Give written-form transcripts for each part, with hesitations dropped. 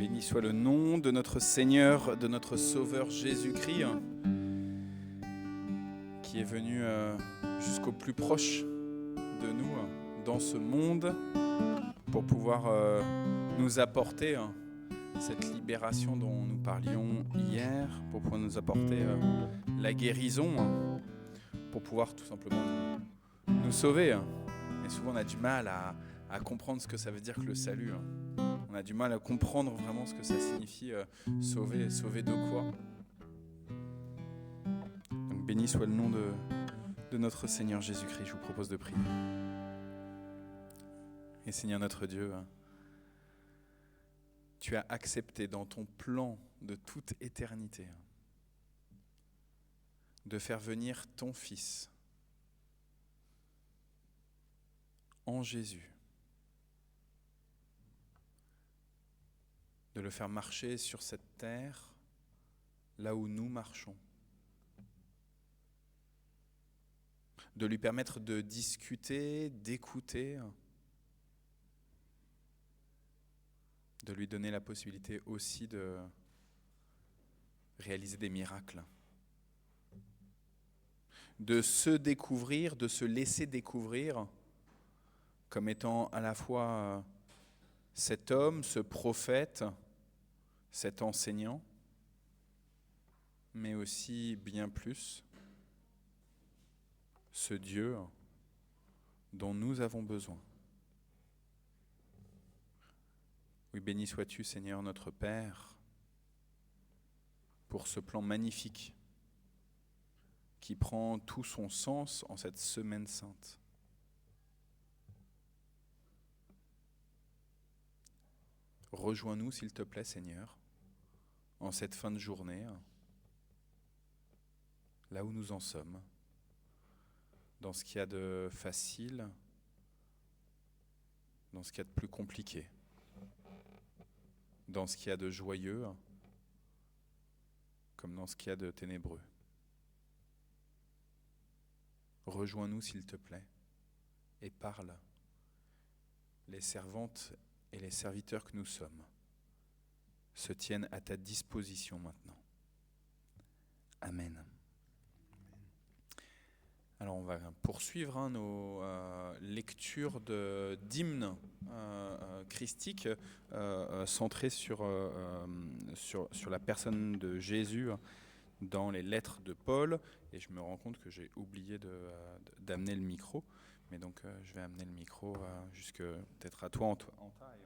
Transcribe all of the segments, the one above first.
Béni soit le nom de notre Seigneur, de notre Sauveur Jésus-Christ, qui est venu jusqu'au plus proche de nous dans ce monde pour pouvoir nous apporter cette libération dont nous parlions hier, pour pouvoir nous apporter la guérison, pour pouvoir tout simplement nous sauver. Et souvent on a du mal à comprendre ce que ça veut dire que le salut. On a du mal à comprendre vraiment ce que ça signifie sauver. Sauver de quoi? Donc béni soit le nom de notre Seigneur Jésus-Christ. Je vous propose de prier. Et Seigneur notre Dieu, tu as accepté dans ton plan de toute éternité de faire venir ton Fils en Jésus, de le faire marcher sur cette terre, là où nous marchons, de lui permettre de discuter, d'écouter, de lui donner la possibilité aussi de réaliser des miracles, de se découvrir, de se laisser découvrir comme étant à la fois cet homme, ce prophète, cet enseignant, mais aussi bien plus, ce Dieu dont nous avons besoin. Oui, béni sois-tu, Seigneur notre Père, pour ce plan magnifique qui prend tout son sens en cette semaine sainte. Rejoins-nous, s'il te plaît, Seigneur, en cette fin de journée, là où nous en sommes, dans ce qu'il y a de facile, dans ce qu'il y a de plus compliqué, dans ce qu'il y a de joyeux, comme dans ce qu'il y a de ténébreux. Rejoins-nous, s'il te plaît, et parle. Les servantes et les serviteurs que nous sommes se tiennent à ta disposition maintenant. Amen. Alors on va poursuivre nos lectures d'hymnes christiques centrés sur la personne de Jésus dans les lettres de Paul. Et je me rends compte que j'ai oublié d'amener le micro. Mais donc je vais amener le micro jusque peut-être à toi, Anta, et on va.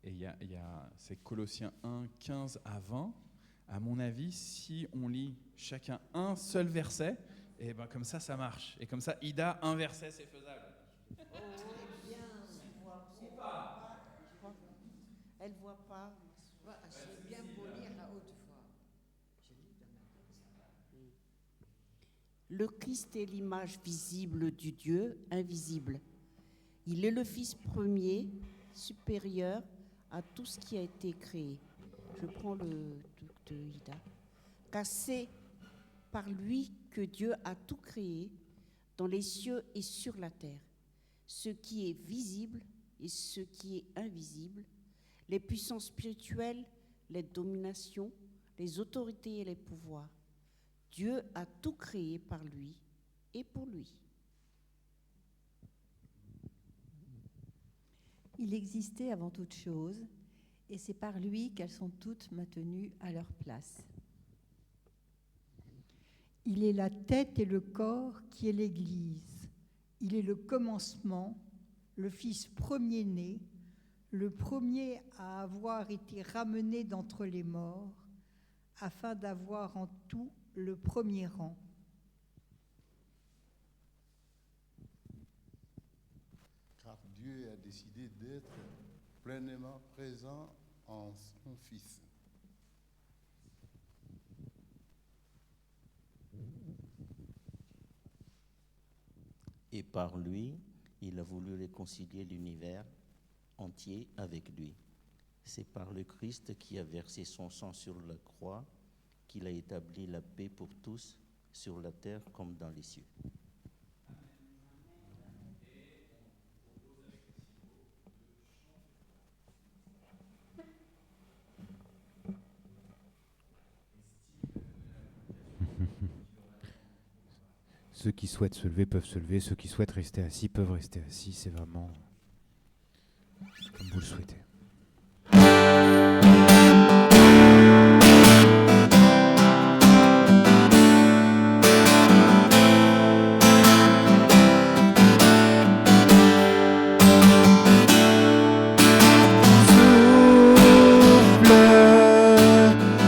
Et c'est Colossiens 1, 15 à 20. À mon avis, si on lit chacun un seul verset, et ben comme ça marche. Et comme ça, Ida, un verset, c'est faisable. Elle voit pas. C'est bien pour lire à haute voix. Le Christ est l'image visible du Dieu invisible. Il est le Fils premier, supérieur à tout ce qui a été créé. Je prends le truc de Ida. Car c'est par lui que Dieu a tout créé dans les cieux et sur la terre. Ce qui est visible et ce qui est invisible, les puissances spirituelles, les dominations, les autorités et les pouvoirs. Dieu a tout créé par lui et pour lui. Il existait avant toute chose, et c'est par lui qu'elles sont toutes maintenues à leur place. Il est la tête et le corps qui est l'Église. Il est le commencement, le Fils premier-né, le premier à avoir été ramené d'entre les morts, afin d'avoir en tout le premier rang. Car Dieu a décidé d'être pleinement présent en son Fils. Et par lui, il a voulu réconcilier l'univers entier avec lui. C'est par le Christ qui a versé son sang sur la croix qu'il a établi la paix pour tous sur la terre comme dans les cieux. Ceux qui souhaitent se lever peuvent se lever, ceux qui souhaitent rester assis peuvent rester assis, c'est vraiment comme vous le souhaitez.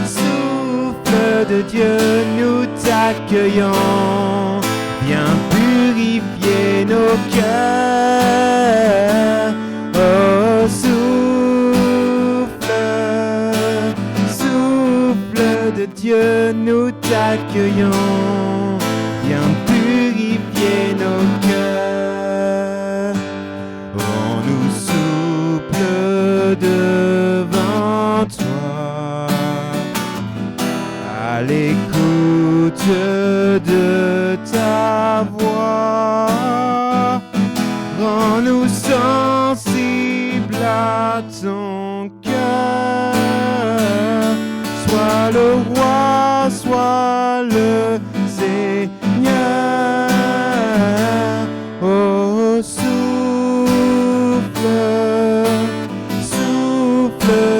Souffle de Dieu, nous t'accueillons. Viens purifier nos cœurs. Oh, souffle de Dieu, nous t'accueillons. Viens purifier nos cœurs. Rends-nous souple devant toi, à l'écoute de ta voix. Rends-nous sensibles à ton cœur. Sois le roi, sois le Seigneur. Oh, souffle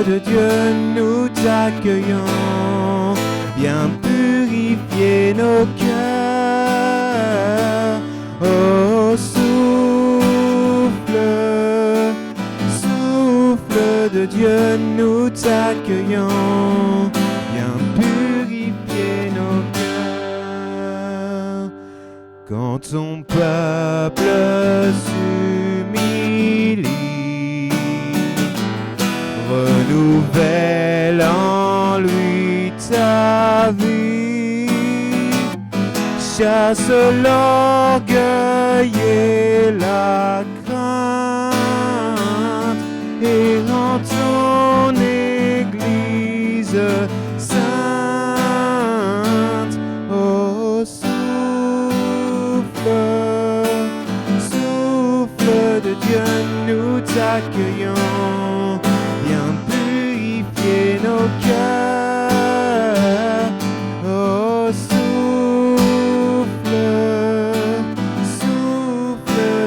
de Dieu, nous t'accueillons. Viens purifier nos cœurs. Oh, souffle de Dieu, nous t'accueillons. Viens purifier nos cœurs. Quand ton peuple s'humilie, renouvelle en lui ta vie. Chasse l'orgueil et la crainte et rends ton Église sainte. Oh, souffle de Dieu, nous t'accueillons. Viens purifier nos cœurs. Oh, souffle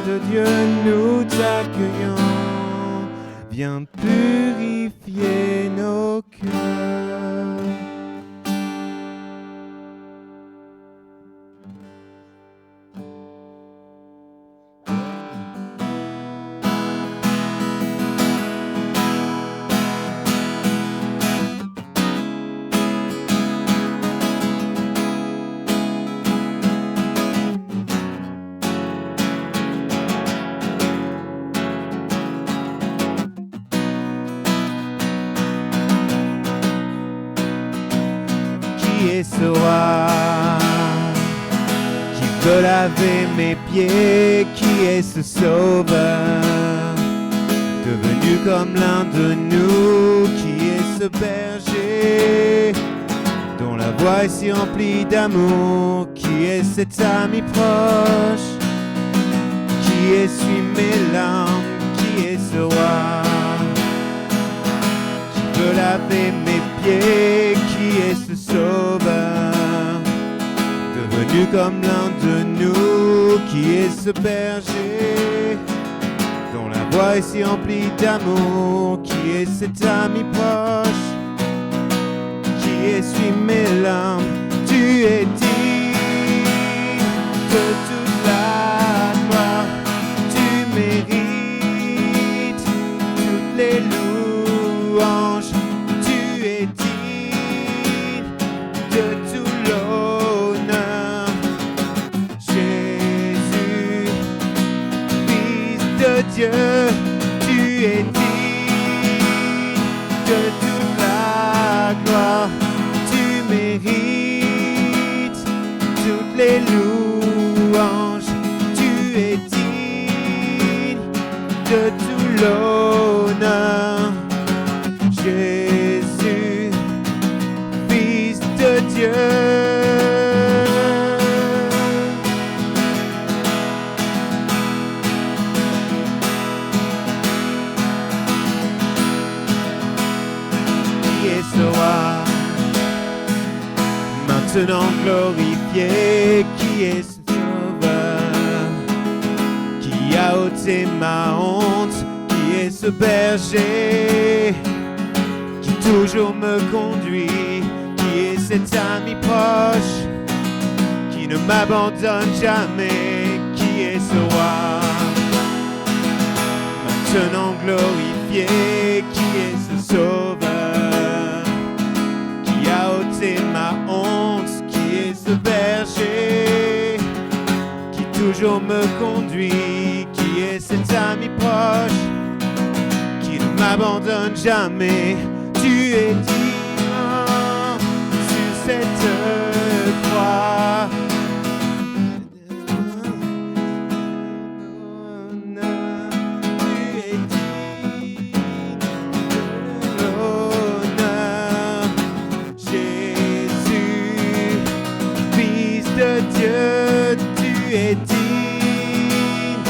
de Dieu, nous t'accueillons. Viens purifier nos cœurs. Qui est ce roi qui peut laver mes pieds? Qui est ce sauveur devenu comme l'un de nous? Qui est ce berger dont la voix est si remplie d'amour? Qui est cet ami proche qui essuie mes larmes? Qui est ce roi qui peut laver mes pieds? Qui est ce sauveur devenu comme l'un de nous? Qui est ce berger dont la voix est si remplie d'amour? Qui est cet ami proche qui essuie mes larmes? Tu es digne de toute la gloire. Tu mérites toutes les louanges. Tu es digne de tout l'honneur. Jésus, Fils de Dieu, tu es digne de toute la gloire. Tu mérites toutes les louanges. Tu es digne de tout l'honneur. Jésus, Fils de Dieu. Dieu. Qui est ce roi maintenant glorifié? Qui est ce sauveur qui a ôté ma honte? Qui est ce berger qui toujours me conduit? Qui est cet ami proche qui ne m'abandonne jamais? Qui est ce roi maintenant glorifié? Qui est ce sauveur qui a ôté ma honte? Qui est ce berger qui toujours me conduit? Qui est cet ami proche qui ne m'abandonne jamais? Tu es digne sur cette croix. Tu es digne de l'honneur, Jésus, Fils de Dieu. Tu es digne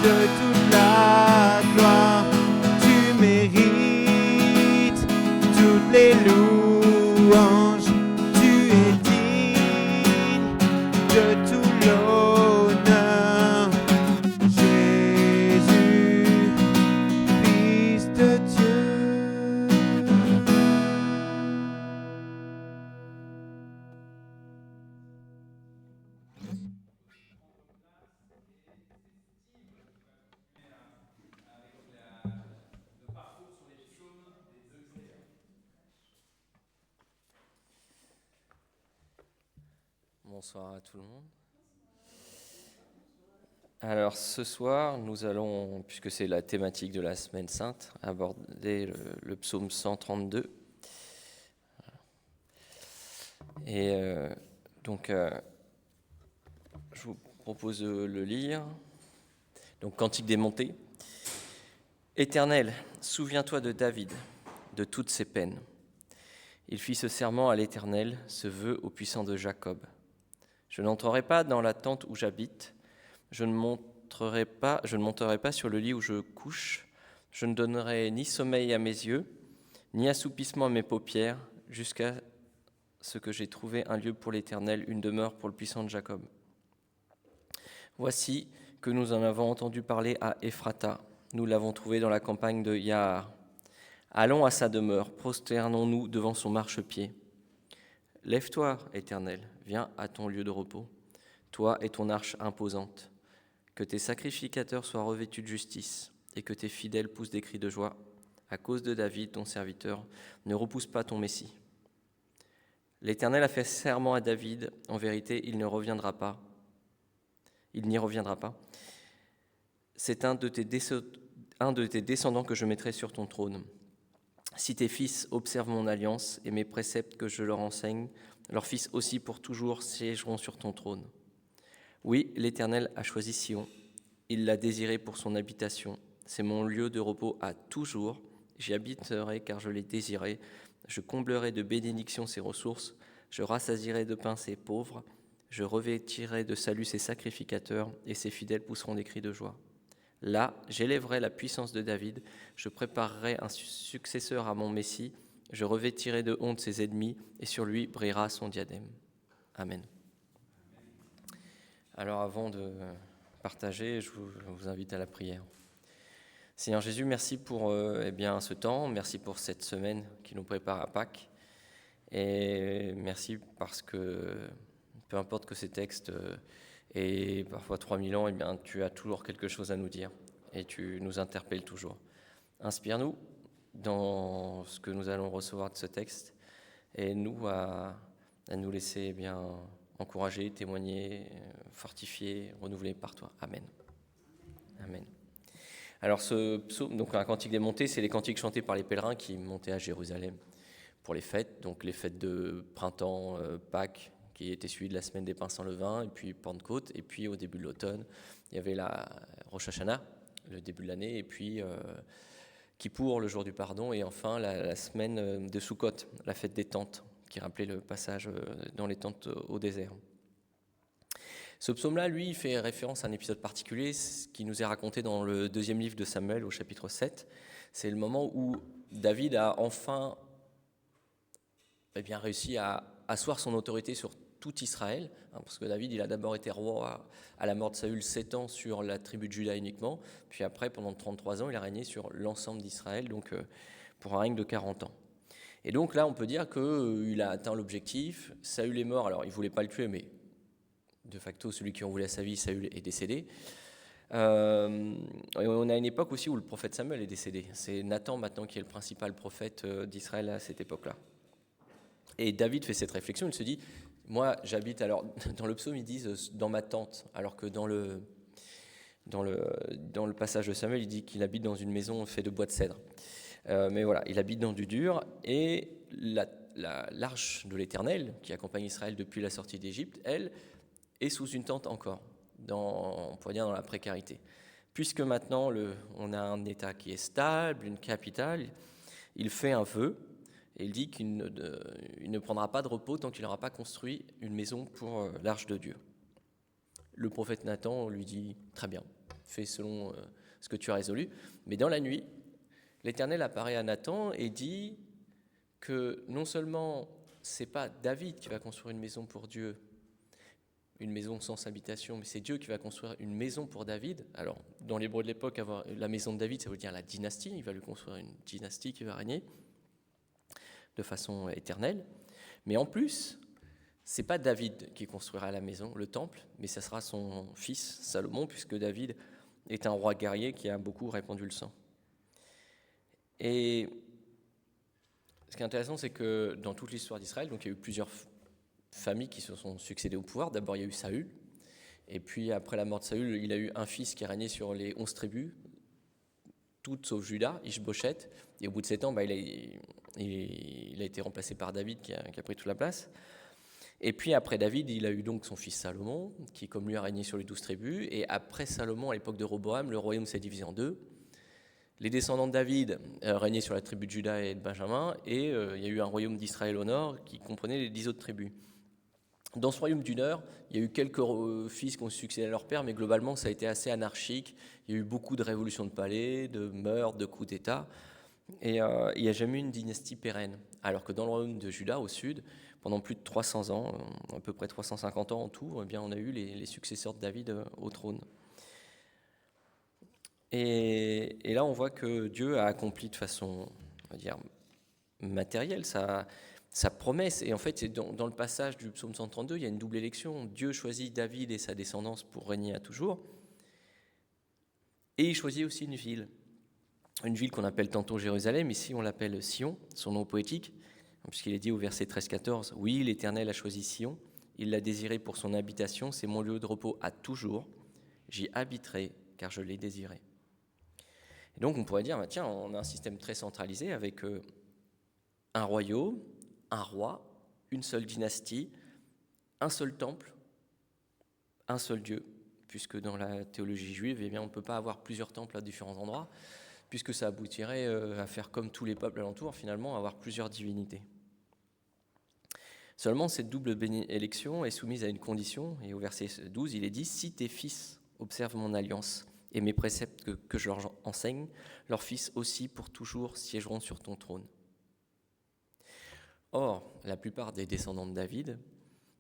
de toute la gloire. Tu mérites toutes les louanges. Tu es digne de tout l'honneur, Jésus, Fils de Dieu. Bonsoir à tout le monde. Alors ce soir, nous allons, puisque c'est la thématique de la Semaine Sainte, aborder le psaume 132. Et donc, je vous propose de le lire. Donc, Cantique des montées. Éternel, souviens-toi de David, de toutes ses peines. Il fit ce serment à l'Éternel, ce vœu au puissant de Jacob. Je n'entrerai pas dans la tente où j'habite, je ne monterai pas sur le lit où je couche, je ne donnerai ni sommeil à mes yeux, ni assoupissement à mes paupières, jusqu'à ce que j'ai trouvé un lieu pour l'Éternel, une demeure pour le puissant de Jacob. Voici que nous en avons entendu parler à Ephrata, nous l'avons trouvé dans la campagne de Yahar. Allons à sa demeure, prosternons-nous devant son marchepied. Lève-toi, Éternel, viens à ton lieu de repos, toi et ton arche imposante. Que tes sacrificateurs soient revêtus de justice et que tes fidèles poussent des cris de joie. À cause de David, ton serviteur, ne repousse pas ton Messie. L'Éternel a fait serment à David, en vérité, il n'y reviendra pas. C'est un de tes descendants que je mettrai sur ton trône. Si tes fils observent mon alliance et mes préceptes que je leur enseigne, leurs fils aussi pour toujours siégeront sur ton trône. Oui, l'Éternel a choisi Sion, il l'a désiré pour son habitation. C'est mon lieu de repos à toujours, j'y habiterai car je l'ai désiré. Je comblerai de bénédictions ses ressources, je rassasierai de pain ses pauvres, je revêtirai de salut ses sacrificateurs et ses fidèles pousseront des cris de joie. Là, j'élèverai la puissance de David, je préparerai un successeur à mon Messie, je revêtirai de honte ses ennemis, et sur lui brillera son diadème. Amen. Alors avant de partager, je vous invite à la prière. Seigneur Jésus, merci pour ce temps, merci pour cette semaine qui nous prépare à Pâques, et merci parce que, peu importe que ces textes et parfois 3000 ans, tu as toujours quelque chose à nous dire et tu nous interpelles toujours. Inspire-nous dans ce que nous allons recevoir de ce texte et nous à nous laisser encourager, témoigner, fortifier, renouveler par toi. Amen. Amen. Alors ce psaume, donc un cantique des montées, c'est les cantiques chantés par les pèlerins qui montaient à Jérusalem pour les fêtes, donc les fêtes de printemps, Pâques, qui était suivi de la semaine des pains sans levain, et puis Pentecôte, et puis au début de l'automne, il y avait la Rosh Hashanah, le début de l'année, et puis Kippour, le jour du pardon, et enfin la semaine de Sukkot, la fête des tentes, qui rappelait le passage dans les tentes au désert. Ce psaume-là, lui, il fait référence à un épisode particulier, ce qui nous est raconté dans le 2e livre de Samuel, au chapitre 7. C'est le moment où David a enfin réussi à asseoir son autorité sur tout Israël, parce que David, il a d'abord été roi à la mort de Saül 7 ans sur la tribu de Juda uniquement, puis après, pendant 33 ans, il a régné sur l'ensemble d'Israël, donc pour un règne de 40 ans. Et donc là, on peut dire qu'il a atteint l'objectif. Saül est mort, alors il ne voulait pas le tuer, mais de facto, celui qui en voulait à sa vie, Saül, est décédé. On a une époque aussi où le prophète Samuel est décédé. C'est Nathan maintenant qui est le principal prophète d'Israël à cette époque-là. Et David fait cette réflexion, il se dit, moi j'habite, alors dans le psaume ils disent dans ma tente, alors que dans le passage de Samuel il dit qu'il habite dans une maison faite de bois de cèdre. Mais voilà, il habite dans du dur, et l'arche de l'Éternel, qui accompagne Israël depuis la sortie d'Égypte, elle, est sous une tente encore, on pourrait dire dans la précarité. Puisque maintenant on a un État qui est stable, une capitale, il fait un vœu, et il dit qu'il ne prendra pas de repos tant qu'il n'aura pas construit une maison pour l'arche de Dieu. Le prophète Nathan lui dit « Très bien, fais selon ce que tu as résolu ». Mais dans la nuit, l'Éternel apparaît à Nathan et dit que non seulement c'est pas David qui va construire une maison pour Dieu, une maison sans habitation, mais c'est Dieu qui va construire une maison pour David. Alors, dans l'hébreu de l'époque, avoir la maison de David, ça veut dire la dynastie. Il va lui construire une dynastie qui va régner de façon éternelle. Mais en plus, c'est pas David qui construira la maison, le temple, mais ça sera son fils Salomon, puisque David est un roi guerrier qui a beaucoup répandu le sang. Et ce qui est intéressant, c'est que dans toute l'histoire d'Israël, donc il y a eu plusieurs familles qui se sont succédées au pouvoir. D'abord, il y a eu Saül, et puis après la mort de Saül, il a eu un fils qui a régné sur les 11 tribus, toutes sauf Juda, Ish-Bosheth, et au bout de 7 ans, il a été remplacé par David qui a pris toute la place. Et puis après David, il a eu donc son fils Salomon, qui comme lui a régné sur les 12 tribus, et après Salomon, à l'époque de Roboam, le royaume s'est divisé en deux. Les descendants de David régnaient sur la tribu de Juda et de Benjamin, et il y a eu un royaume d'Israël au nord qui comprenait les 10 autres tribus. Dans ce royaume du nord, il y a eu quelques fils qui ont succédé à leur père, mais globalement ça a été assez anarchique. Il y a eu beaucoup de révolutions de palais, de meurtres, de coups d'État, et il n'y a jamais eu une dynastie pérenne. Alors que dans le royaume de Juda, au sud, pendant plus de 300 ans, à peu près 350 ans en tout, eh bien, on a eu les successeurs de David au trône. Et là, on voit que Dieu a accompli de façon, on va dire, matérielle sa promesse. Et en fait, c'est dans le passage du psaume 132, il y a une double élection. Dieu choisit David et sa descendance pour régner à toujours. Et il choisit aussi une ville qu'on appelle tantôt Jérusalem, ici on l'appelle Sion, son nom poétique, puisqu'il est dit au verset 13-14, « Oui, l'Éternel a choisi Sion, il l'a désiré pour son habitation, c'est mon lieu de repos à toujours, j'y habiterai car je l'ai désiré. » Et donc on pourrait dire, tiens, on a un système très centralisé avec un royaume, un roi, une seule dynastie, un seul temple, un seul Dieu, puisque dans la théologie juive, eh bien, on ne peut pas avoir plusieurs temples à différents endroits, puisque ça aboutirait à faire comme tous les peuples alentours, finalement, à avoir plusieurs divinités. Seulement, cette double élection est soumise à une condition, et au verset 12, il est dit « Si tes fils observent mon alliance et mes préceptes que je leur enseigne, leurs fils aussi pour toujours siégeront sur ton trône. » Or, la plupart des descendants de David,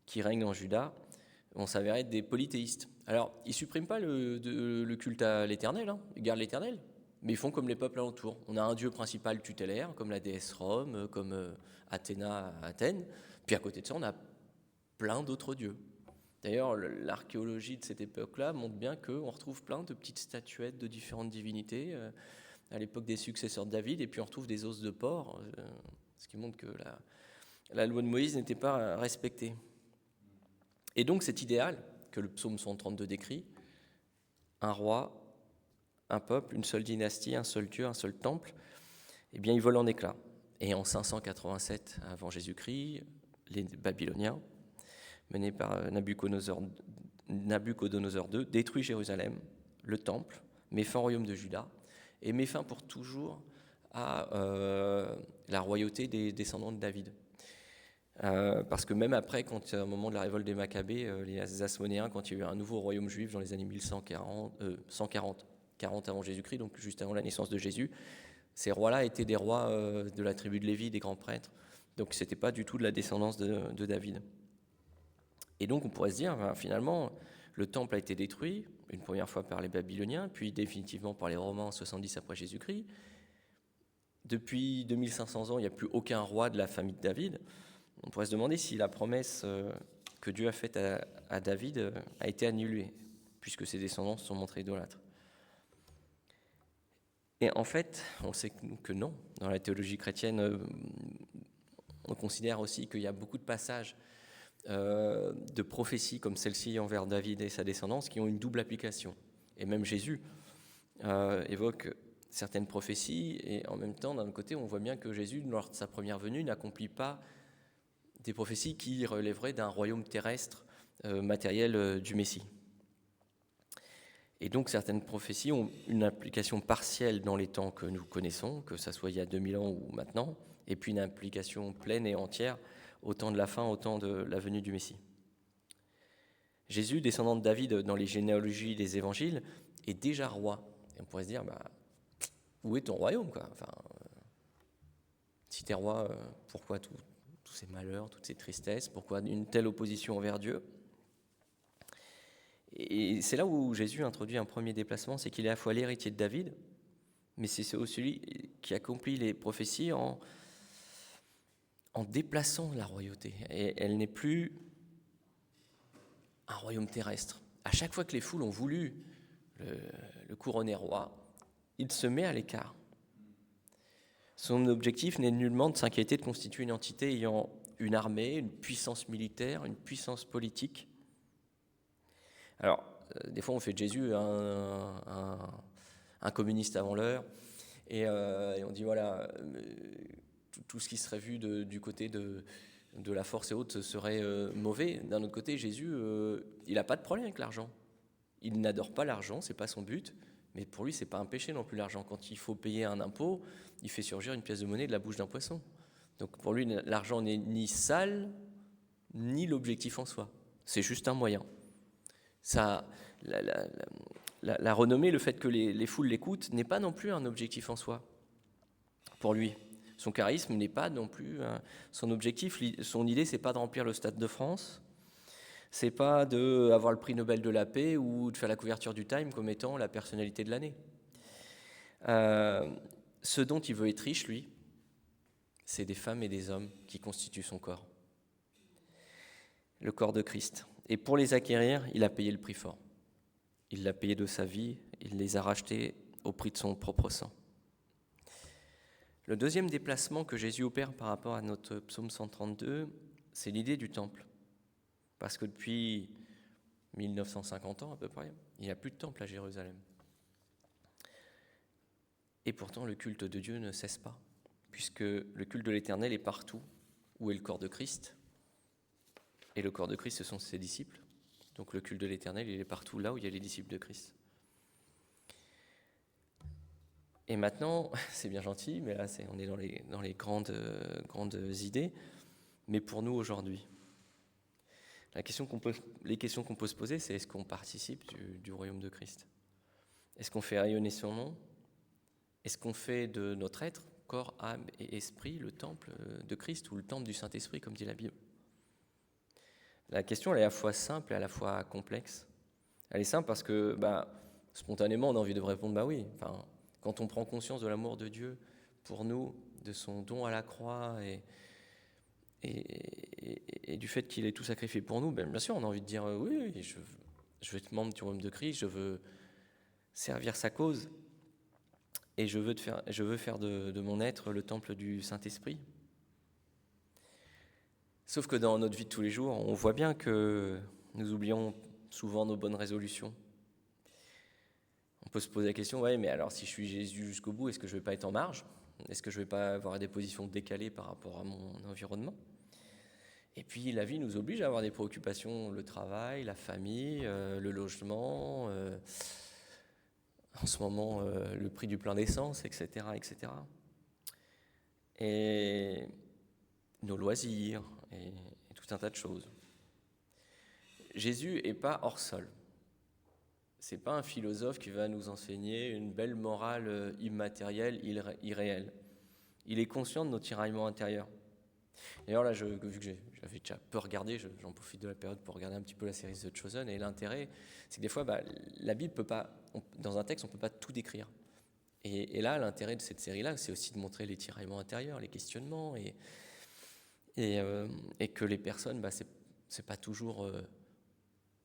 qui règnent en Juda, vont s'avérer être des polythéistes. Alors, ils ne suppriment pas le culte à l'Éternel, ils gardent l'Éternel, mais ils font comme les peuples alentours. On a un dieu principal tutélaire, comme la déesse Rome, comme Athéna à Athènes, puis à côté de ça, on a plein d'autres dieux. D'ailleurs, l'archéologie de cette époque-là montre bien qu'on retrouve plein de petites statuettes de différentes divinités à l'époque des successeurs de David, et puis on retrouve des os de porc, ce qui montre que la loi de Moïse n'était pas respectée. Et donc cet idéal que le psaume 132 décrit, un roi, un peuple, une seule dynastie, un seul Dieu, un seul temple, eh bien il vole en éclats. Et en 587 avant Jésus-Christ, les Babyloniens, menés par Nabuchodonosor II, détruisent Jérusalem, le temple, met fin au royaume de Juda, et met fin pour toujours à la royauté des descendants de David. Parce que même après, quand à un moment de la révolte des Maccabées, les Hasmonéens, quand il y a eu un nouveau royaume juif dans les années 40 avant Jésus-Christ, donc juste avant la naissance de Jésus, ces rois-là étaient des rois de la tribu de Lévi, des grands prêtres. Donc ce n'était pas du tout de la descendance de David. Et donc on pourrait se dire, finalement, le temple a été détruit, une première fois par les Babyloniens, puis définitivement par les Romains en 70 après Jésus-Christ. Depuis 2500 ans, il n'y a plus aucun roi de la famille de David. On pourrait se demander si la promesse que Dieu a faite à David a été annulée, puisque ses descendants se sont montrés idolâtres. Et en fait, on sait que non. Dans la théologie chrétienne, on considère aussi qu'il y a beaucoup de passages de prophéties comme celle-ci envers David et sa descendance qui ont une double application. Et même Jésus évoque certaines prophéties, et en même temps, d'un autre côté, on voit bien que Jésus, lors de sa première venue, n'accomplit pas des prophéties qui relèveraient d'un royaume terrestre matériel du Messie. Et donc certaines prophéties ont une application partielle dans les temps que nous connaissons, que ça soit il y a 2000 ans ou maintenant, et puis une application pleine et entière au temps de la fin, au temps de la venue du Messie. Jésus, descendant de David dans les généalogies des évangiles, est déjà roi. Et on pourrait se dire, où est ton royaume, quoi ? Enfin, si t'es roi, pourquoi tous ces malheurs, toutes ces tristesses ? Pourquoi une telle opposition envers Dieu ? Et c'est là où Jésus introduit un premier déplacement, c'est qu'il est à la fois l'héritier de David, mais c'est aussi celui qui accomplit les prophéties en déplaçant la royauté. Et elle n'est plus un royaume terrestre. À chaque fois que les foules ont voulu le couronner roi, il se met à l'écart. Son objectif n'est nullement de s'inquiéter de constituer une entité ayant une armée, une puissance militaire, une puissance politique. Alors, des fois, on fait de Jésus un communiste avant l'heure, et on dit, voilà, tout ce qui serait vu du côté de la force et autres serait mauvais. D'un autre côté, Jésus, il n'a pas de problème avec l'argent. Il n'adore pas l'argent, c'est pas son but, mais pour lui, c'est pas un péché non plus l'argent. Quand il faut payer un impôt, il fait surgir une pièce de monnaie de la bouche d'un poisson. Donc pour lui, l'argent n'est ni sale, ni l'objectif en soi. C'est juste un moyen. Ça, la renommée, le fait que les foules l'écoutent, n'est pas non plus un objectif en soi, pour lui. Son charisme n'est pas non plus son objectif. Son idée, c'est pas de remplir le Stade de France, c'est pas d'avoir le prix Nobel de la paix ou de faire la couverture du Time comme étant la personnalité de l'année. Ce dont il veut être riche, lui, c'est des femmes et des hommes qui constituent son corps, le corps de Christ. Et pour les acquérir, il a payé le prix fort. Il l'a payé de sa vie, il les a rachetés au prix de son propre sang. Le deuxième déplacement que Jésus opère par rapport à notre psaume 132, c'est l'idée du temple. Parce que depuis 1950 ans à peu près, il n'y a plus de temple à Jérusalem. Et pourtant, le culte de Dieu ne cesse pas, puisque le culte de l'Éternel est partout où est le corps de Christ. Et le corps de Christ, ce sont ses disciples. Donc le culte de l'Éternel, il est partout là où il y a les disciples de Christ. Et maintenant, c'est bien gentil, mais là, on est dans les grandes idées. Mais pour nous, aujourd'hui, les questions qu'on peut se poser, c'est est-ce qu'on participe du royaume de Christ ? Est-ce qu'on fait rayonner son nom ? Est-ce qu'on fait de notre être, corps, âme et esprit, le temple de Christ ou le temple du Saint-Esprit, comme dit la Bible ? La question elle est à la fois simple et à la fois complexe. Elle est simple parce que spontanément, on a envie de répondre oui. Enfin, quand on prend conscience de l'amour de Dieu pour nous, de son don à la croix et du fait qu'il ait tout sacrifié pour nous, bien sûr, on a envie de dire oui, je veux être membre du royaume de Christ, je veux servir sa cause et je veux faire de mon être le temple du Saint-Esprit. Sauf que dans notre vie de tous les jours, on voit bien que nous oublions souvent nos bonnes résolutions. On peut se poser la question, mais alors si je suis Jésus jusqu'au bout, est-ce que je ne vais pas être en marge ? Est-ce que je ne vais pas avoir des positions décalées par rapport à mon environnement ? Et puis la vie nous oblige à avoir des préoccupations, le travail, la famille, le logement, en ce moment le prix du plein d'essence, etc., etc. Et nos loisirs, et tout un tas de choses. Jésus n'est pas hors sol. Ce n'est pas un philosophe qui va nous enseigner une belle morale immatérielle, irréelle. Il est conscient de nos tiraillements intérieurs. D'ailleurs, là, vu que j'avais déjà peu regardé, j'en profite de la période pour regarder un petit peu la série The Chosen, et l'intérêt, c'est que des fois, la Bible peut pas, dans un texte, on ne peut pas tout décrire. Et là, l'intérêt de cette série-là, c'est aussi de montrer les tiraillements intérieurs, les questionnements, et que les personnes, c'est pas toujours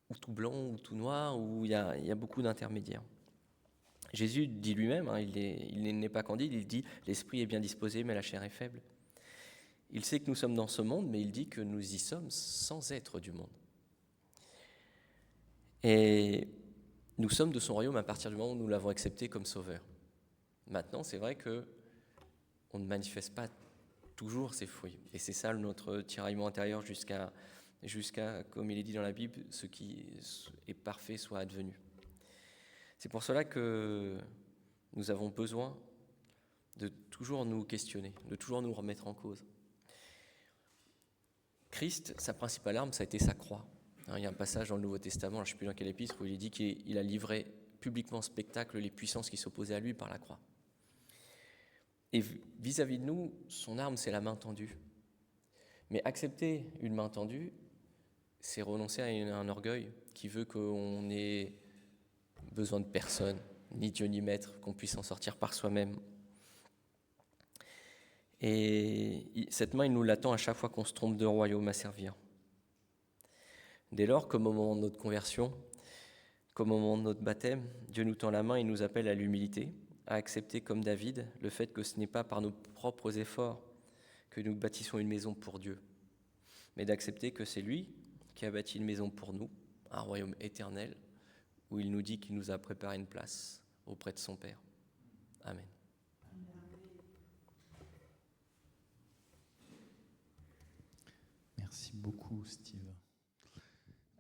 ou tout blanc ou tout noir, où il y a beaucoup d'intermédiaires. Jésus dit lui-même, il n'est pas candide, il dit « l'esprit est bien disposé, mais la chair est faible ». Il sait que nous sommes dans ce monde, mais il dit que nous y sommes sans être du monde. Et nous sommes de son royaume à partir du moment où nous l'avons accepté comme sauveur. Maintenant, c'est vrai qu'on ne manifeste pas toujours ses fruits. Et c'est ça notre tiraillement intérieur jusqu'à, comme il est dit dans la Bible, ce qui est parfait soit advenu. C'est pour cela que nous avons besoin de toujours nous questionner, de toujours nous remettre en cause. Christ, sa principale arme, ça a été sa croix. Il y a un passage dans le Nouveau Testament, je ne sais plus dans quel épître, où il est dit qu'il a livré publiquement en spectacle les puissances qui s'opposaient à lui par la croix. Et vis-à-vis de nous, son arme, c'est la main tendue. Mais accepter une main tendue, c'est renoncer à un orgueil qui veut qu'on ait besoin de personne, ni Dieu ni maître, qu'on puisse en sortir par soi-même. Et cette main, il nous l'attend à chaque fois qu'on se trompe de royaume à servir. Dès lors, comme au moment de notre conversion, comme au moment de notre baptême, Dieu nous tend la main et nous appelle à l'humilité, à accepter comme David le fait que ce n'est pas par nos propres efforts que nous bâtissons une maison pour Dieu, mais d'accepter que c'est lui qui a bâti une maison pour nous, un royaume éternel, où il nous dit qu'il nous a préparé une place auprès de son Père. Amen. Merci beaucoup, Steve.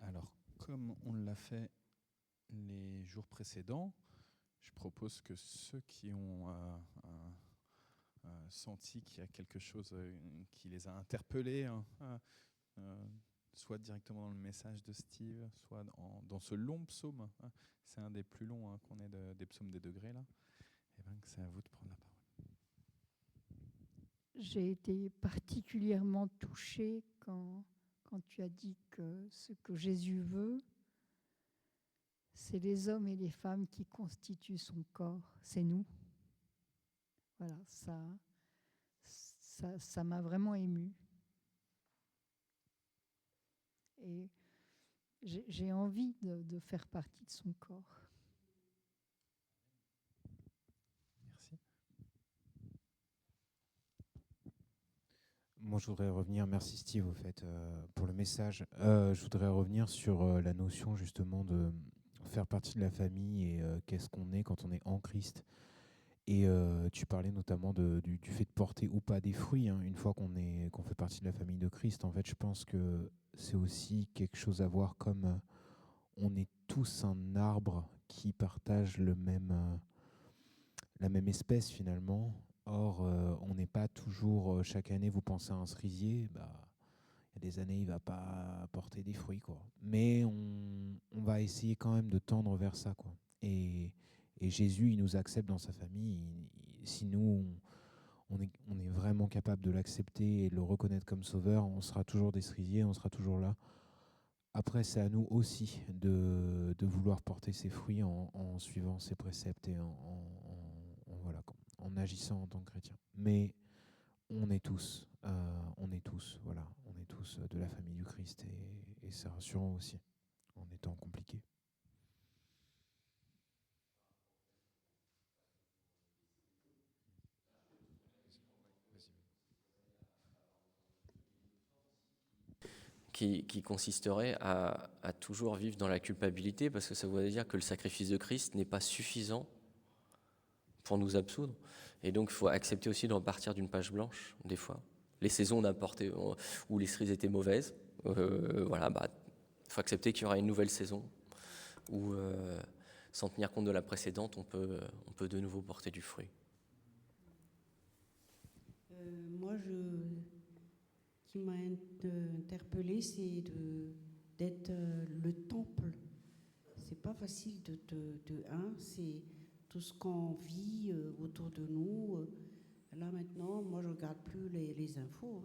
Alors, comme on l'a fait les jours précédents, je propose que ceux qui ont senti qu'il y a quelque chose qui les a interpellés, soit directement dans le message de Steve, soit dans ce long psaume, c'est un des plus longs qu'on ait des psaumes des degrés, là, et bien que c'est à vous de prendre la parole. J'ai été particulièrement touchée quand tu as dit que ce que Jésus veut, c'est les hommes et les femmes qui constituent son corps, c'est nous. Voilà, ça m'a vraiment émue. Et j'ai envie de faire partie de son corps. Merci. Moi, je voudrais revenir, merci Steve, au fait, pour le message. Je voudrais revenir sur la notion, justement, de faire partie de la famille et qu'est-ce qu'on est quand on est en Christ. Et tu parlais notamment du fait de porter ou pas des fruits, une fois qu'on fait partie de la famille de Christ. En fait, je pense que c'est aussi quelque chose à voir comme on est tous un arbre qui partage la même espèce, finalement. Or, on n'est pas toujours, chaque année, vous pensez à un cerisier, il y a des années, il ne va pas porter des fruits, quoi. Mais on va essayer quand même de tendre vers ça, quoi. Et Jésus, il nous accepte dans sa famille. Si nous, on est vraiment capable de l'accepter et de le reconnaître comme sauveur, on sera toujours des cerisiers, on sera toujours là. Après, c'est à nous aussi de vouloir porter ses fruits en suivant ses préceptes et en agissant en tant que chrétien. Mais on est tous de la famille du Christ et c'est rassurant aussi en étant compliqué. Qui consisterait à toujours vivre dans la culpabilité, parce que ça voudrait dire que le sacrifice de Christ n'est pas suffisant pour nous absoudre. Et donc, il faut accepter aussi de repartir d'une page blanche, des fois. Les saisons où les cerises étaient mauvaises, il faut accepter qu'il y aura une nouvelle saison où, sans tenir compte de la précédente, on peut de nouveau porter du fruit. Moi, qui m'a interpellée, c'est d'être le temple. C'est pas facile c'est tout ce qu'on vit autour de nous. Là maintenant, moi je regarde plus les infos.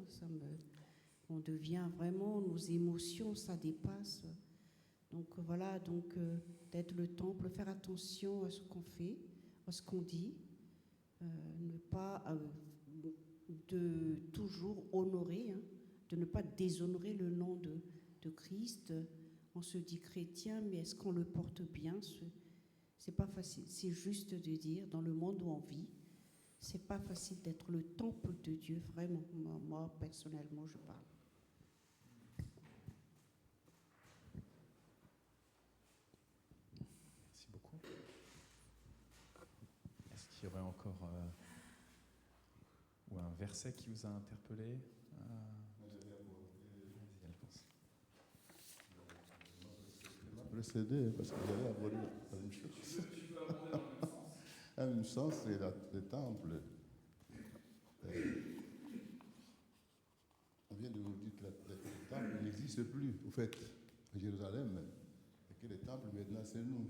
On devient vraiment, nos émotions, ça dépasse. Donc voilà, d'être le temple, faire attention à ce qu'on fait, à ce qu'on dit, ne pas de toujours honorer, de ne pas déshonorer le nom de Christ. On se dit chrétien, mais est-ce qu'on le porte bien? C'est pas facile. C'est juste de dire, dans le monde où on vit, c'est pas facile d'être le temple de Dieu, vraiment. Moi personnellement, je parle. Merci beaucoup. Est-ce qu'il y aurait encore ou un verset qui vous a interpellé? Précédé, parce que vous allez aborder la même chose. Tu peux aborder dans le même sens. Un même sens, c'est le temple. On vient de vous dire que le temple n'existe plus, au fait, à Jérusalem. Et que le temple, maintenant, c'est nous.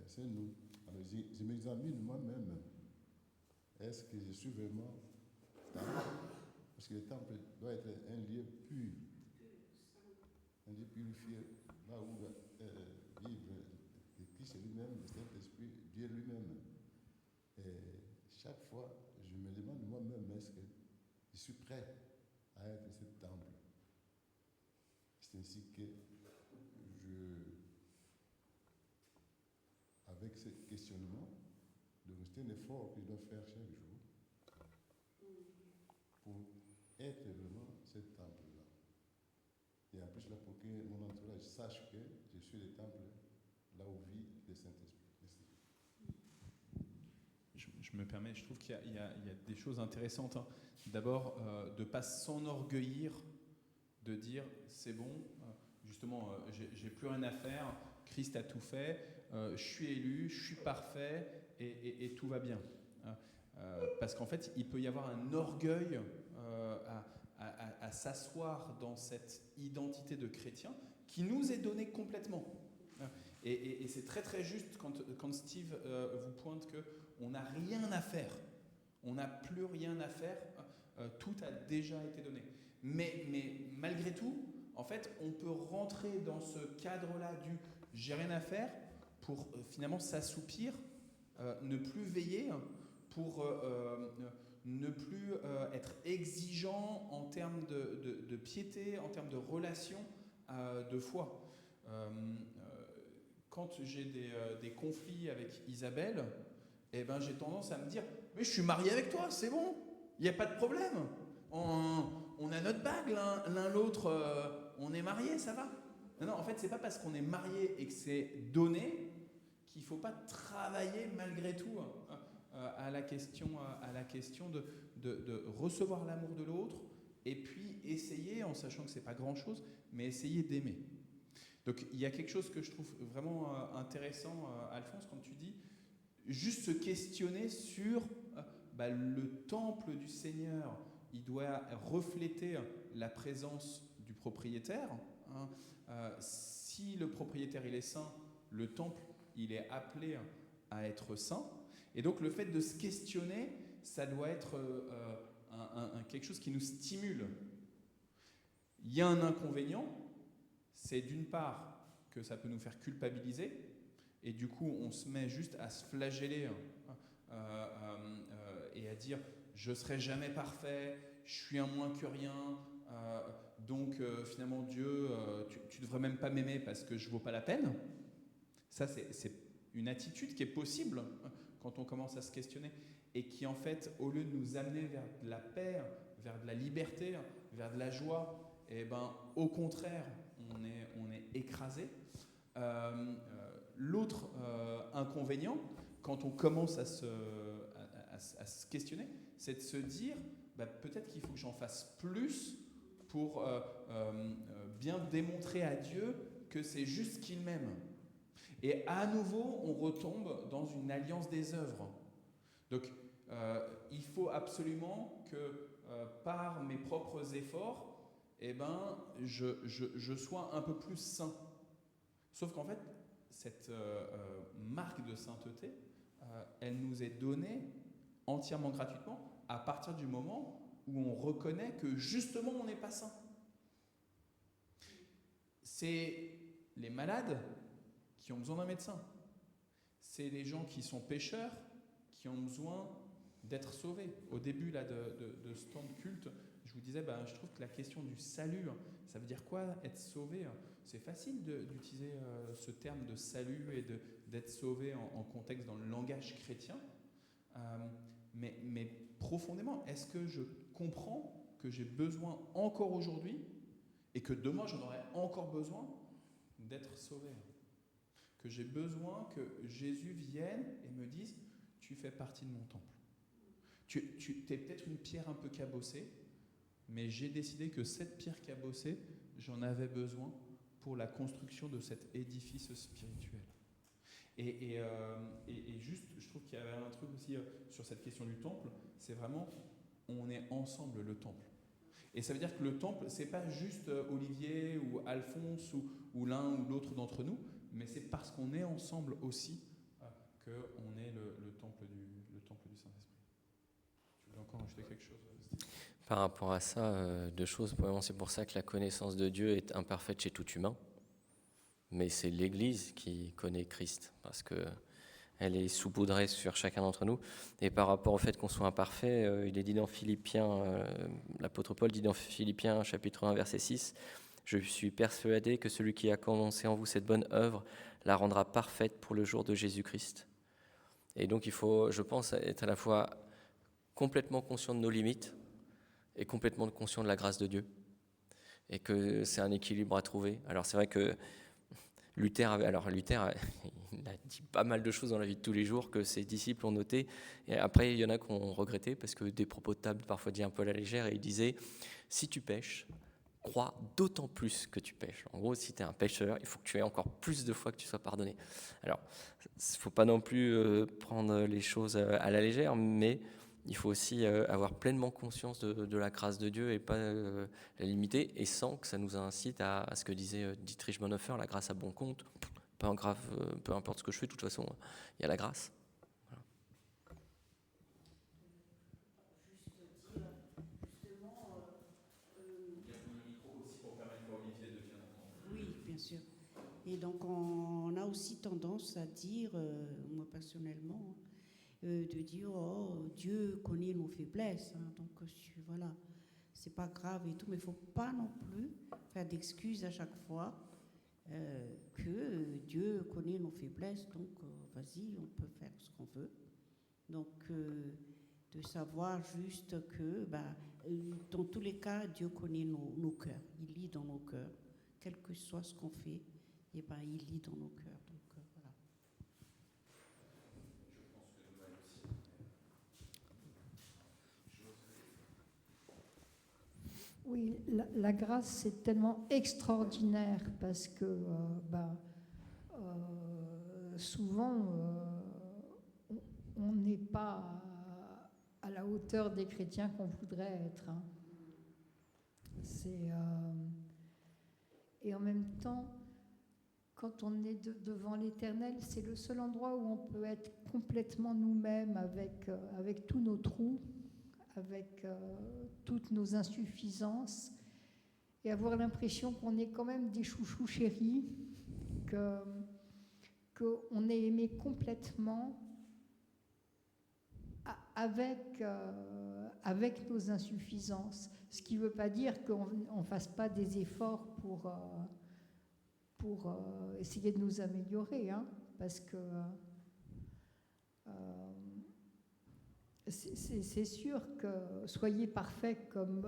C'est nous. Alors, je m'examine moi-même. Est-ce que je suis vraiment temple? Parce que le temple doit être un lieu pur, un lieu purifié, là où vivre le Christ lui-même, le Saint-Esprit, Dieu lui-même. Et chaque fois, je me demande moi-même, est-ce que je suis prêt à être ce temple? C'est ainsi que avec ce questionnement, donc c'est un effort que je dois faire chaque jour pour être vraiment ce temple-là. Et en plus, là, pour que mon entourage sache que je suis le temple là où vit le Saint-Esprit. Je me permets, je trouve qu'il y a des choses intéressantes. D'abord, de ne pas s'enorgueillir, de dire c'est bon, justement, j'ai plus rien à faire, Christ a tout fait, je suis élu, je suis parfait et tout va bien. Parce qu'en fait, il peut y avoir un orgueil à s'asseoir dans cette identité de chrétien qui nous est donnée complètement. Et c'est très très juste quand Steve vous pointe qu'on n'a rien à faire, on n'a plus rien à faire, tout a déjà été donné. Mais malgré tout, en fait, on peut rentrer dans ce cadre-là du « j'ai rien à faire » pour finalement s'assoupir, ne plus veiller, pour ne plus être exigeant en termes de piété, en termes de relation, de foi. Quand j'ai des conflits avec Isabelle, eh ben, j'ai tendance à me dire « mais je suis marié avec toi, c'est bon, il n'y a pas de problème. On a notre bague l'un l'autre, on est mariés, ça va. » Non, en fait, c'est pas parce qu'on est marié et que c'est donné qu'il ne faut pas travailler malgré tout à la question de recevoir l'amour de l'autre et puis essayer, en sachant que ce n'est pas grand-chose, mais essayer d'aimer. Donc il y a quelque chose que je trouve vraiment intéressant, Alphonse, quand tu dis juste se questionner sur le temple du Seigneur. Il doit refléter la présence du propriétaire. Si le propriétaire il est saint, le temple il est appelé à être saint. Et donc le fait de se questionner, ça doit être quelque chose qui nous stimule. Il y a un inconvénient, c'est d'une part que ça peut nous faire culpabiliser, et du coup on se met juste à se flageller et à dire je ne serai jamais parfait, je suis un moins que rien, donc finalement Dieu, tu ne devrais même pas m'aimer parce que je ne vaux pas la peine. Ça c'est une attitude qui est possible quand on commence à se questionner et qui en fait, au lieu de nous amener vers de la paix, vers de la liberté, vers de la joie, eh ben, au contraire, on est écrasé. L'autre inconvénient, quand on commence à se questionner, c'est de se dire peut-être qu'il faut que j'en fasse plus pour bien démontrer à Dieu que c'est juste qu'il m'aime. Et à nouveau, on retombe dans une alliance des œuvres. Donc, il faut absolument que par mes propres efforts, je sois un peu plus saint. Sauf qu'en fait, cette marque de sainteté, elle nous est donnée entièrement gratuitement à partir du moment où on reconnaît que justement on n'est pas saint. C'est les malades qui ont besoin d'un médecin. C'est les gens qui sont pécheurs qui ont besoin d'être sauvés. Au début là, de ce temps de culte, je vous disais, je trouve que la question du salut, ça veut dire quoi être sauvé? C'est facile d'utiliser ce terme de salut et d'être sauvé en contexte dans le langage chrétien. Mais profondément, est-ce que je comprends que j'ai besoin encore aujourd'hui et que demain j'en aurai encore besoin d'être sauvé? Que j'ai besoin que Jésus vienne et me dise « Tu fais partie de mon temple. Tu es peut-être une pierre un peu cabossée, mais j'ai décidé que cette pierre cabossée, j'en avais besoin pour la construction de cet édifice spirituel. » Et juste, je trouve qu'il y avait un truc aussi sur cette question du temple, c'est vraiment, on est ensemble le temple. Et ça veut dire que le temple, c'est pas juste Olivier ou Alphonse ou l'un ou l'autre d'entre nous, mais c'est parce qu'on est ensemble aussi qu'on est le temple du Saint-Esprit. Tu voulais encore ajouter quelque chose, Steve? Par rapport à ça, deux choses. Premièrement, c'est pour ça que la connaissance de Dieu est imparfaite chez tout humain. Mais c'est l'Église qui connaît Christ, parce qu'elle est saupoudrée sur chacun d'entre nous. Et par rapport au fait qu'on soit imparfait, il est dit dans Philippiens, l'apôtre Paul dit dans Philippiens chapitre 1, verset 6, « Je suis persuadé que celui qui a commencé en vous cette bonne œuvre la rendra parfaite pour le jour de Jésus-Christ. » Et donc il faut, je pense, être à la fois complètement conscient de nos limites et complètement conscient de la grâce de Dieu. Et que c'est un équilibre à trouver. Alors c'est vrai que Luther, il a dit pas mal de choses dans la vie de tous les jours que ses disciples ont noté. Et après, il y en a qui ont regretté parce que des propos de table parfois dit un peu à la légère. Et il disait, si tu pêches, crois d'autant plus que tu pêches. En gros, si tu es un pêcheur, il faut que tu aies encore plus de fois que tu sois pardonné. Alors, il ne faut pas non plus prendre les choses à la légère, mais il faut aussi avoir pleinement conscience de la grâce de Dieu et pas la limiter, et sans que ça nous incite à ce que disait Dietrich Bonhoeffer, la grâce à bon compte. Peu importe ce que je fais, de toute façon, il y a la grâce. Voilà. Oui, bien sûr. Et donc, on a aussi tendance à dire, moi personnellement, de dire, oh, Dieu connaît nos faiblesses, hein, donc voilà, c'est pas grave et tout, mais il ne faut pas non plus faire d'excuses à chaque fois que Dieu connaît nos faiblesses, donc vas-y, on peut faire ce qu'on veut. Donc, de savoir juste que, dans tous les cas, Dieu connaît nos cœurs, il lit dans nos cœurs, quel que soit ce qu'on fait, et il lit dans nos cœurs. Donc, voilà. Oui, la grâce, c'est tellement extraordinaire parce que souvent, on n'est pas à la hauteur des chrétiens qu'on voudrait être. Hein. Et en même temps, quand on est devant l'Éternel, c'est le seul endroit où on peut être complètement nous-mêmes avec tous nos trous, avec toutes nos insuffisances, et avoir l'impression qu'on est quand même des chouchous chéris, qu'on est aimé complètement avec nos insuffisances. Ce qui ne veut pas dire qu'on ne fasse pas des efforts pour essayer de nous améliorer, hein, parce que c'est sûr que soyez parfaits comme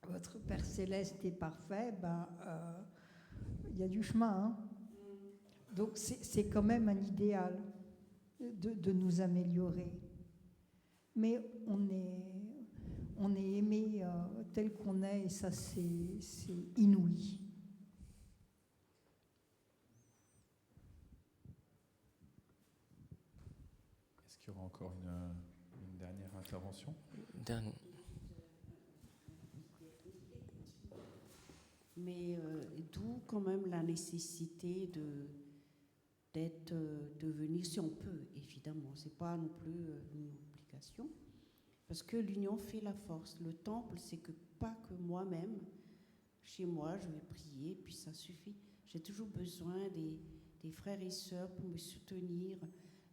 votre Père Céleste est parfait, y a du chemin. Hein. Donc c'est quand même un idéal de nous améliorer. Mais on est aimé tel qu'on est, et ça c'est inouï. Est-ce qu'il y aura encore une dernière intervention ? Mais d'où quand même la nécessité de venir, si on peut, évidemment. C'est pas non plus une obligation. Parce que l'union fait la force. Le temple, c'est que pas que moi-même, chez moi, je vais prier, puis ça suffit. J'ai toujours besoin des frères et sœurs pour me soutenir.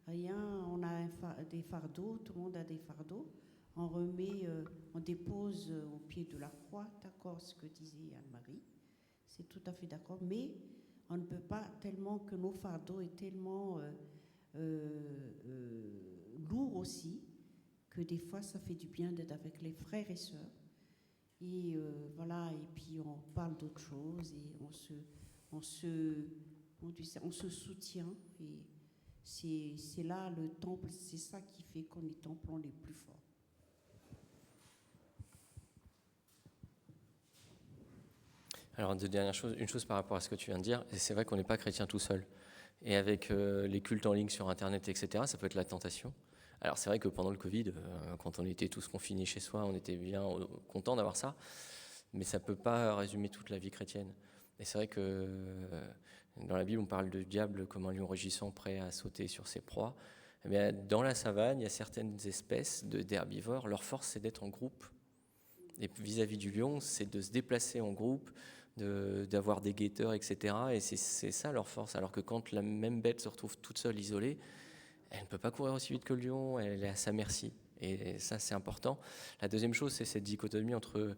Rien, on a des fardeaux, tout le monde a des fardeaux. On remet, on dépose au pied de la croix, d'accord, ce que disait Anne-Marie. C'est tout à fait d'accord, mais on ne peut pas tellement que nos fardeaux est tellement lourd aussi, que des fois ça fait du bien d'être avec les frères et sœurs. Et voilà, et puis on parle d'autres choses et on se soutient. Et c'est là le temple, c'est ça qui fait qu'on est templons les plus forts. Alors, deux dernières choses. Une chose par rapport à ce que tu viens de dire, et c'est vrai qu'on n'est pas chrétien tout seul. Et avec les cultes en ligne sur Internet, etc., ça peut être la tentation. Alors, c'est vrai que pendant le Covid, quand on était tous confinés chez soi, on était bien contents d'avoir ça, mais ça ne peut pas résumer toute la vie chrétienne. Et c'est vrai que dans la Bible, on parle de diable comme un lion rugissant prêt à sauter sur ses proies. Eh bien, dans la savane, il y a certaines espèces d'herbivores, leur force, c'est d'être en groupe. Et vis-à-vis du lion, c'est de se déplacer en groupe, d'avoir des guetteurs, etc. Et c'est ça leur force. Alors que quand la même bête se retrouve toute seule, isolée, elle ne peut pas courir aussi vite que le lion, elle est à sa merci. Et ça, c'est important. La deuxième chose, c'est cette dichotomie entre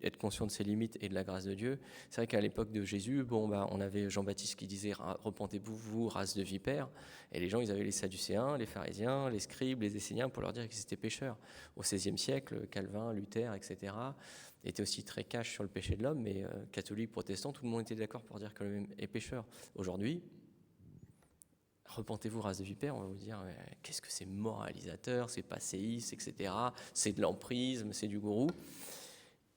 être conscient de ses limites et de la grâce de Dieu. C'est vrai qu'à l'époque de Jésus, on avait Jean-Baptiste qui disait « Repentez-vous, vous, race de vipères ». Et les gens, ils avaient les Sadducéens, les pharisiens, les scribes, les Esséniens pour leur dire qu'ils étaient pécheurs. Au XVIe siècle, Calvin, Luther, etc. étaient aussi très cash sur le péché de l'homme, mais catholiques, protestants, tout le monde était d'accord pour dire que l'homme est pécheur. Aujourd'hui, repentez-vous, race de vipères, on va vous dire qu'est-ce que c'est moralisateur, c'est passéiste, etc. C'est de l'emprise, c'est du gourou.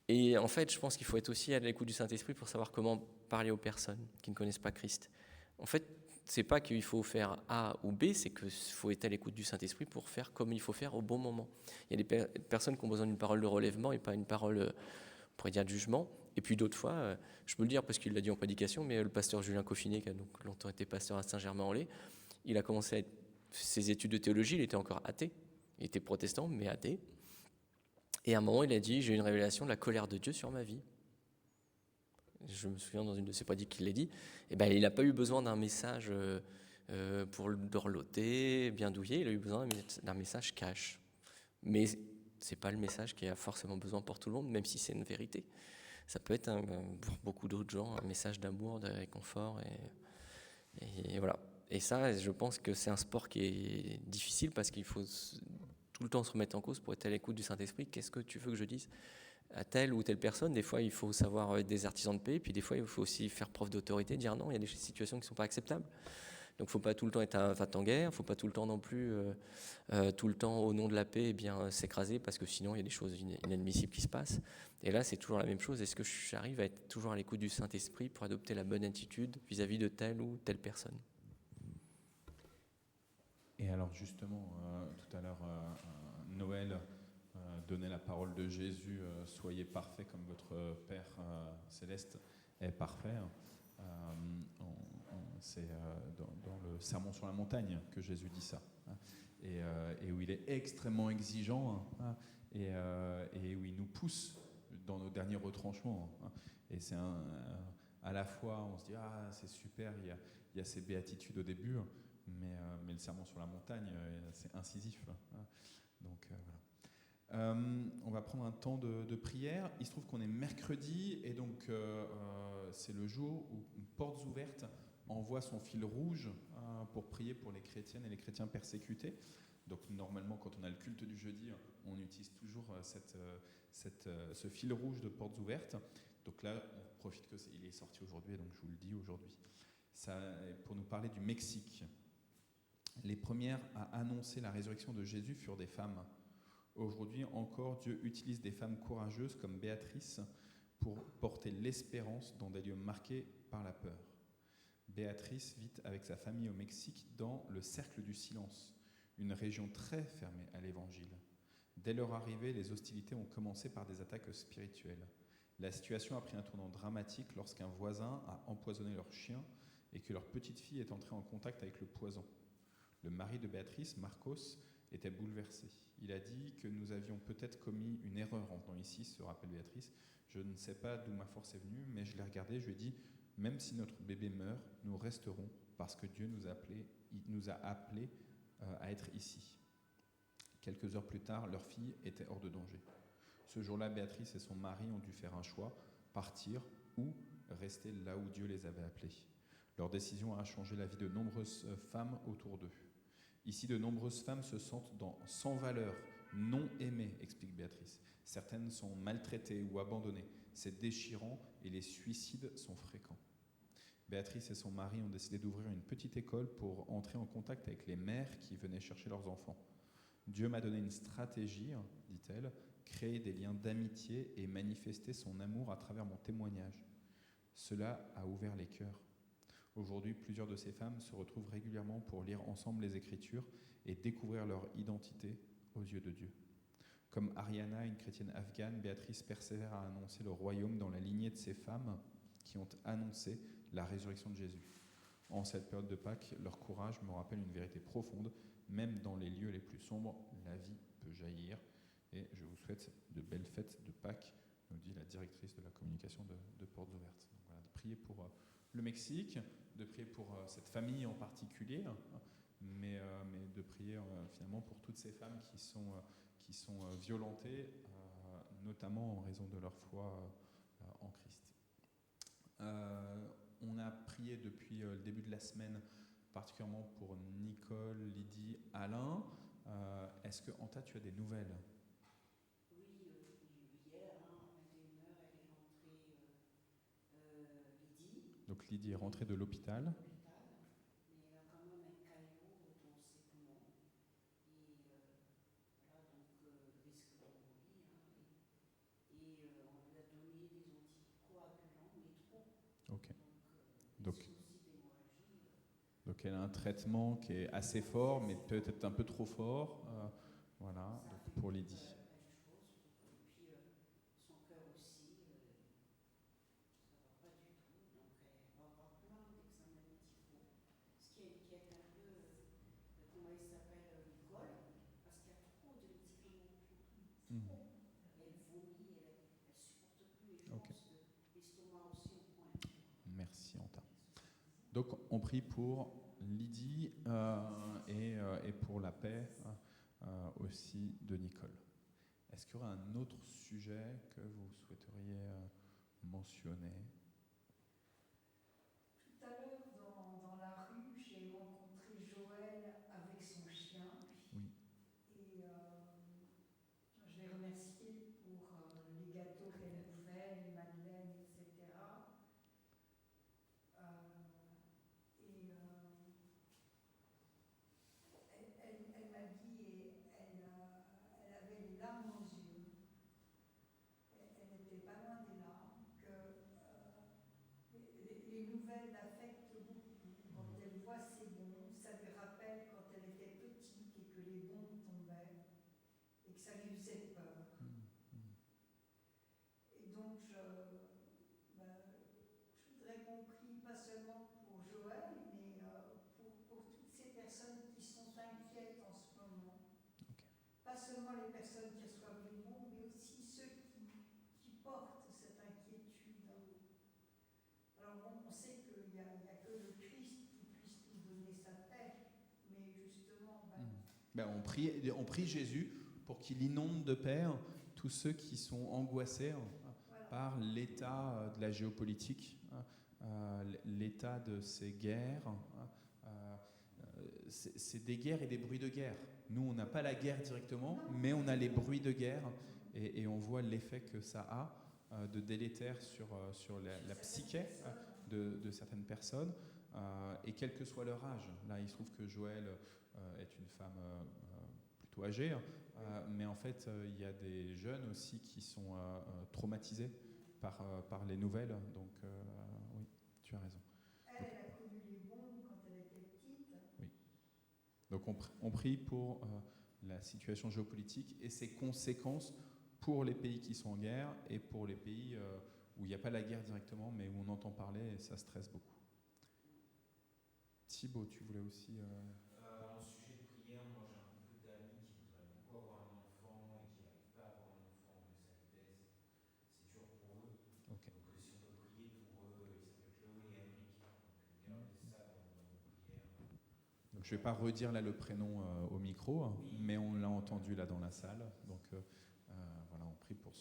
Et en fait, je pense qu'il faut être aussi à l'écoute du Saint-Esprit pour savoir comment parler aux personnes qui ne connaissent pas Christ. En fait, c'est pas qu'il faut faire A ou B, c'est qu'il faut être à l'écoute du Saint-Esprit pour faire comme il faut faire au bon moment. Il y a des personnes qui ont besoin d'une parole de relèvement et pas une parole, on pourrait dire, de jugement. Et puis d'autres fois, je peux le dire parce qu'il l'a dit en prédication, mais le pasteur Julien Coffinet, qui a donc longtemps été pasteur à Saint-Germain-en-Laye, il a commencé ses études de théologie, il était encore athée, il était protestant, mais athée. Et à un moment, il a dit « J'ai eu une révélation de la colère de Dieu sur ma vie ». Je me souviens dans une de ses prédications qu'il l'a dit. Et ben, il n'a pas eu besoin d'un message pour le dorloter, bien douiller, il a eu besoin d'un message cash. Mais ce n'est pas le message qui a forcément besoin pour tout le monde, même si c'est une vérité. Ça peut être, pour beaucoup d'autres gens, un message d'amour, de réconfort. Et voilà. Et ça, je pense que c'est un sport qui est difficile parce qu'il faut tout le temps se remettre en cause pour être à l'écoute du Saint-Esprit. Qu'est-ce que tu veux que je dise à telle ou telle personne? Des fois, il faut savoir être des artisans de paix, puis des fois, il faut aussi faire preuve d'autorité, dire non, il y a des situations qui ne sont pas acceptables. Donc, il ne faut pas tout le temps être un va-t-en-guerre, il ne faut pas tout le temps non plus, tout le temps, au nom de la paix, s'écraser, parce que sinon, il y a des choses inadmissibles qui se passent. Et là, c'est toujours la même chose. Est-ce que j'arrive à être toujours à l'écoute du Saint-Esprit pour adopter la bonne attitude vis-à-vis de telle ou telle personne? Et alors justement, tout à l'heure, Noël donnait la parole de Jésus, soyez parfaits comme votre Père céleste est parfait. C'est dans le Sermon sur la montagne que Jésus dit ça, et où il est extrêmement exigeant, et où il nous pousse dans nos derniers retranchements. Et c'est à la fois, on se dit ah c'est super, il y a ces béatitudes au début. Mais le sermon sur la montagne, c'est incisif. Donc voilà. On va prendre un temps de prière. Il se trouve qu'on est mercredi et donc c'est le jour où Portes Ouvertes envoie son fil rouge pour prier pour les chrétiennes et les chrétiens persécutés. Donc normalement, quand on a le culte du jeudi, on utilise toujours ce fil rouge de Portes Ouvertes. Donc là, on profite qu'il est sorti aujourd'hui, donc je vous le dis aujourd'hui. Ça, pour nous parler du Mexique. Les premières à annoncer la résurrection de Jésus furent des femmes. Aujourd'hui encore, Dieu utilise des femmes courageuses comme Béatrice pour porter l'espérance dans des lieux marqués par la peur. Béatrice vit avec sa famille au Mexique dans le cercle du silence, une région très fermée à l'évangile. Dès leur arrivée, les hostilités ont commencé par des attaques spirituelles. La situation a pris un tournant dramatique lorsqu'un voisin a empoisonné leur chien et que leur petite fille est entrée en contact avec le poison. Le mari de Béatrice, Marcos, était bouleversé. Il a dit que nous avions peut-être commis une erreur en venant ici, se rappelle Béatrice. Je ne sais pas d'où ma force est venue, mais je l'ai regardé, je lui ai dit, même si notre bébé meurt, nous resterons parce que Dieu nous a appelés à être ici. Quelques heures plus tard, leur fille était hors de danger. Ce jour-là, Béatrice et son mari ont dû faire un choix, partir ou rester là où Dieu les avait appelés. Leur décision a changé la vie de nombreuses femmes autour d'eux. Ici, de nombreuses femmes se sentent sans valeur, non aimées, explique Béatrice. Certaines sont maltraitées ou abandonnées. C'est déchirant et les suicides sont fréquents. Béatrice et son mari ont décidé d'ouvrir une petite école pour entrer en contact avec les mères qui venaient chercher leurs enfants. Dieu m'a donné une stratégie, dit-elle, créer des liens d'amitié et manifester son amour à travers mon témoignage. Cela a ouvert les cœurs. Aujourd'hui, plusieurs de ces femmes se retrouvent régulièrement pour lire ensemble les Écritures et découvrir leur identité aux yeux de Dieu. Comme Ariana, une chrétienne afghane, Béatrice persévère à annoncer le royaume dans la lignée de ces femmes qui ont annoncé la résurrection de Jésus. En cette période de Pâques, leur courage me rappelle une vérité profonde. Même dans les lieux les plus sombres, la vie peut jaillir. Et je vous souhaite de belles fêtes de Pâques, nous dit la directrice de la communication de Portes Ouvertes. Donc voilà, de prier pour le Mexique, de prier pour cette famille en particulier, mais de prier finalement pour toutes ces femmes qui sont violentées, notamment en raison de leur foi en Christ. On a prié depuis le début de la semaine, particulièrement pour Nicole, Lydie, Alain. Est-ce que, Anta, tu as des nouvelles ? Oui, hier, à 21h, elle est rentrée, Lydie. Donc Lydie est rentrée de l'hôpital. Mais elle a quand même un caillot dans ses poumons. Et voilà, donc risque d'embolie. Et on lui a donné des anticoagulants, mais trop. Ok. Donc elle a un traitement qui est assez fort, mais peut-être un peu trop fort. Voilà, donc pour Lydie. Et puis son cœur aussi, ça ne va pas du tout. Donc elle va avoir plein d'examens médicaux. Ce qui inquiète un peu, comment il s'appelle, Nicole, parce qu'il y a trop de médicaments. Elle vomit, elle ne supporte plus. Et je pense que l'estomac aussi au point. Merci, Anta. Donc, on prie pour Lydie et pour la paix aussi de Nicole. Est-ce qu'il y aura un autre sujet que vous souhaiteriez mentionner ? Tout à l'heure, dans la rue, j'ai rencontré Joël avec son chien. Oui. Et je l'ai remercié pour les gâteaux qu'elle nous fait, les madeleines, etc. Elle m'a dit, et elle avait les larmes aux yeux, elle n'était pas loin des larmes, que les nouvelles l'affectent beaucoup. Quand elle voit ses bons, ça lui rappelle quand elle était petite et que les bons tombaient, et que ça lui faisait peur. Et donc, je voudrais qu'on prie pas seulement pour Joël, mais pour toutes ces personnes qui sont inquiètes en ce moment. Okay. Pas seulement les personnes qui reçoivent les mots, mais aussi ceux qui portent cette inquiétude. Alors on sait qu'il n'y a que le Christ qui puisse nous donner sa paix, mais justement... on prie Jésus pour qu'il inonde de paix tous ceux qui sont angoissés par l'état de la géopolitique, l'état de ces guerres. C'est des guerres et des bruits de guerre. Nous, on n'a pas la guerre directement, mais on a les bruits de guerre et on voit l'effet que ça a de délétère sur la psyché de certaines personnes, et quel que soit leur âge. Là, il se trouve que Joël est une femme plutôt âgée, mais en fait, il y a des jeunes aussi qui sont traumatisés par les nouvelles. Donc, oui, tu as raison. Elle a connu les bombes quand elle était petite. Oui. Donc, on prie pour la situation géopolitique et ses conséquences pour les pays qui sont en guerre et pour les pays où il n'y a pas la guerre directement, mais où on entend parler et ça stresse beaucoup. Thibaut, tu voulais aussi... En sujet de prière, moi j'ai un peu d'amis qui voudraient beaucoup avoir un enfant et qui n'arrivent pas à avoir un enfant, mais ça les pèse. C'est dur pour eux. Ok. Donc si on peut prier pour eux, ils s'appellent Chloé et Henrik. Donc gardez ça dans vos prières. Donc, je ne vais pas redire là le prénom au micro, mais on l'a entendu là dans la salle. Donc voilà, on prie pour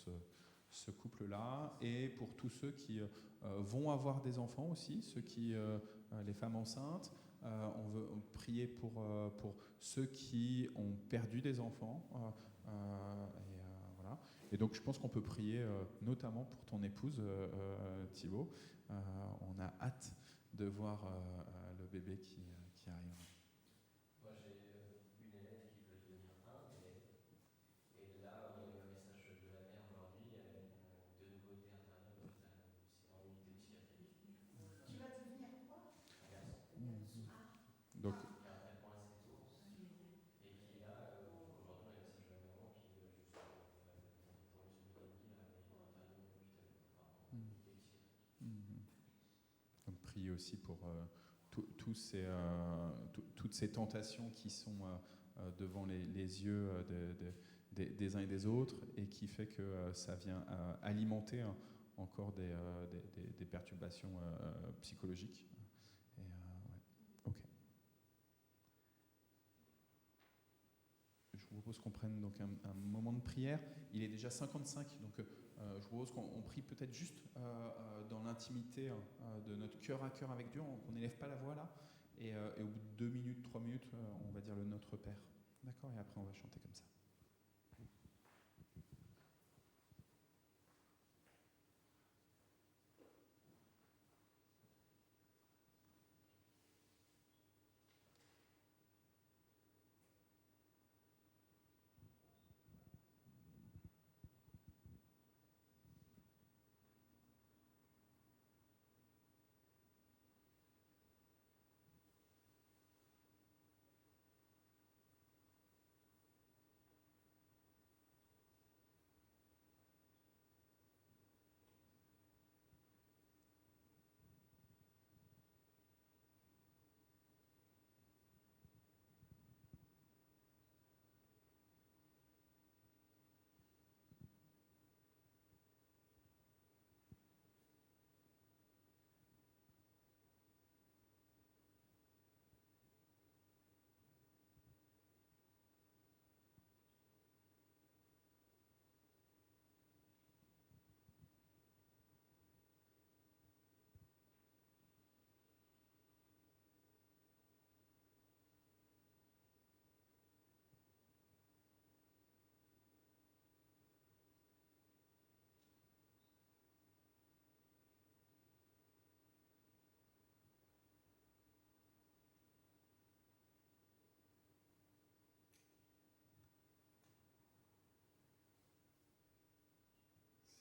ce couple-là et pour tous ceux qui vont avoir des enfants aussi, les femmes enceintes. On veut prier pour ceux qui ont perdu des enfants. Voilà. Et donc je pense qu'on peut prier notamment pour ton épouse, Thibaut. On a hâte de voir le bébé qui arrive. Moi, j'ai une élève qui veut devenir et là, on a eu un message de la mère aujourd'hui. Elle a de nouveau été internée à l'hôpital. C'est en unité psychiatrique. Tu vas devenir quoi? Donc, Qui a un traitement assez tôt et qui là, aujourd'hui, on a eu un message de la maman qui, juste pour une semaine et demie, là, est internée à l'hôpital. Enfin, en unité psychiatrique. donc prier aussi pour toutes ces tentations qui sont devant les yeux des uns et des autres et qui fait que ça vient alimenter encore des perturbations psychologiques. Et, ouais. Ok. Je vous propose qu'on prenne donc un moment de prière. Il est déjà 55, donc je vous propose qu'on prie peut-être juste dans l'intimité de notre cœur à cœur avec Dieu, qu'on n'élève pas la voix là, et au bout de 2 minutes, 3 minutes, on va dire le Notre Père. D'accord? Et après on va chanter comme ça.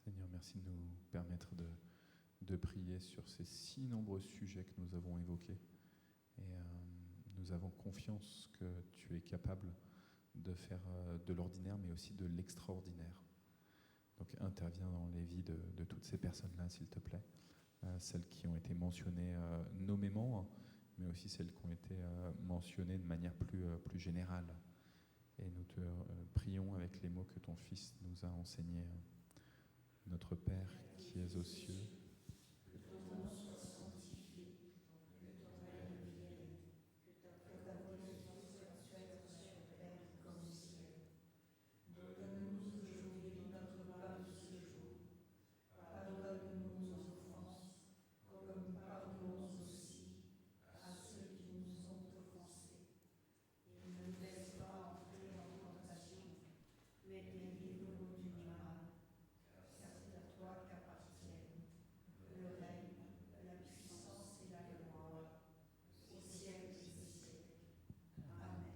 Seigneur, merci de nous permettre de prier sur ces si nombreux sujets que nous avons évoqués. Et nous avons confiance que tu es capable de faire de l'ordinaire, mais aussi de l'extraordinaire. Donc interviens dans les vies de toutes ces personnes-là, s'il te plaît. Celles qui ont été mentionnées nommément, mais aussi celles qui ont été mentionnées de manière plus générale. Et nous te prions avec les mots que ton Fils nous a enseignés. Notre Père qui es aux cieux, Que ton nom soit sanctifié, que ton règne vienne, que ta volonté soit faite sur la terre comme au ciel. Donne-nous aujourd'hui notre pain de ce jour. Pardonne-nous nos offenses, comme nous pardonnons aussi à ceux qui nous ont offensés. Et ne nous laisse pas entrer en tentation, mais délivre-nous du mal. Car c'est à toi qu'appartiennent le règne, la puissance et la gloire, au siècle des siècles. Amen.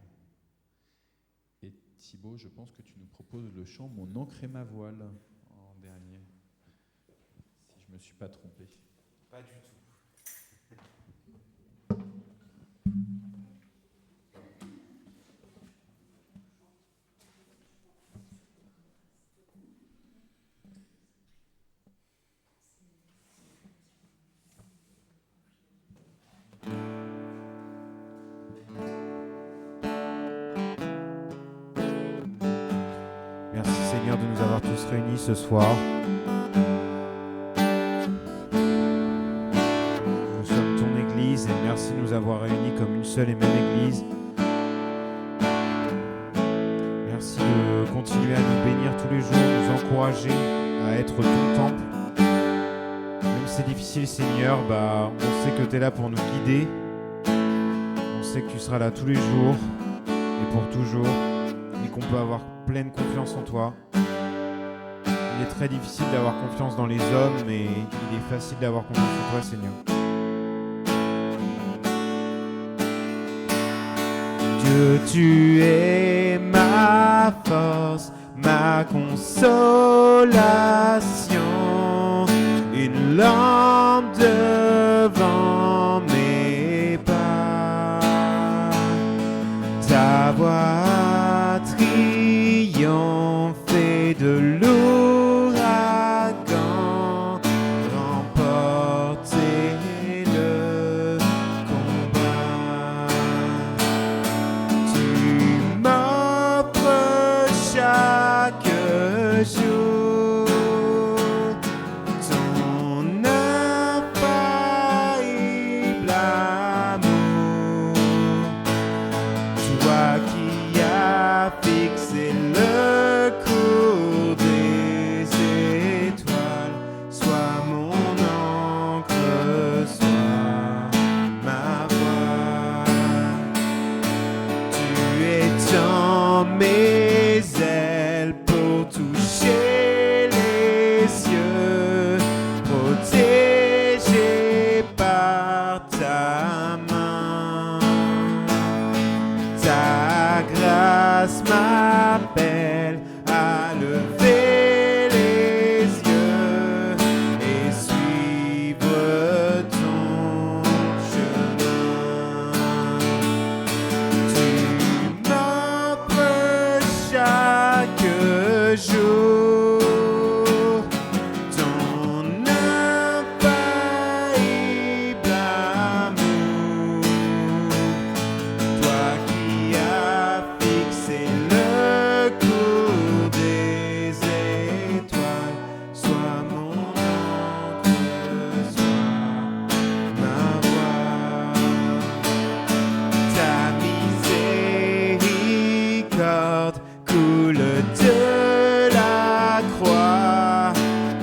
et Thibaut, je pense que tu nous proposes le chant Mon encre et ma voile en dernier, si je ne me suis pas trompé. Pas du tout. réunis ce soir. Nous sommes ton Église et merci de nous avoir réunis comme une seule et même Église. Merci de continuer à nous bénir tous les jours, nous encourager à être ton temple. Même si c'est difficile, Seigneur, on sait que tu es là pour nous guider. On sait que tu seras là tous les jours et pour toujours et qu'on peut avoir pleine confiance en toi. Il est très difficile d'avoir confiance dans les hommes, mais il est facile d'avoir confiance en toi, Seigneur. Dieu, tu es ma force, ma consolation, une lampe devant mes pas. Ta voix triompher de l'ouragan, remporter le combat. Tu m'offres chaque jour ton infaillible amour. Toi qui as fixé le cours des étoiles, sois mon encre, sois ma voix. Tu étends mes ailes pour toucher les cieux, protégé par ta main. Ta grâce m'appelle à lever les yeux et suivre ton chemin. Tu m'offres chaque jour ton infaillible amour. Toi qui as fixé le cours des étoiles, sois mon encre, sois ma voix. Ta miséricorde coule de la croix,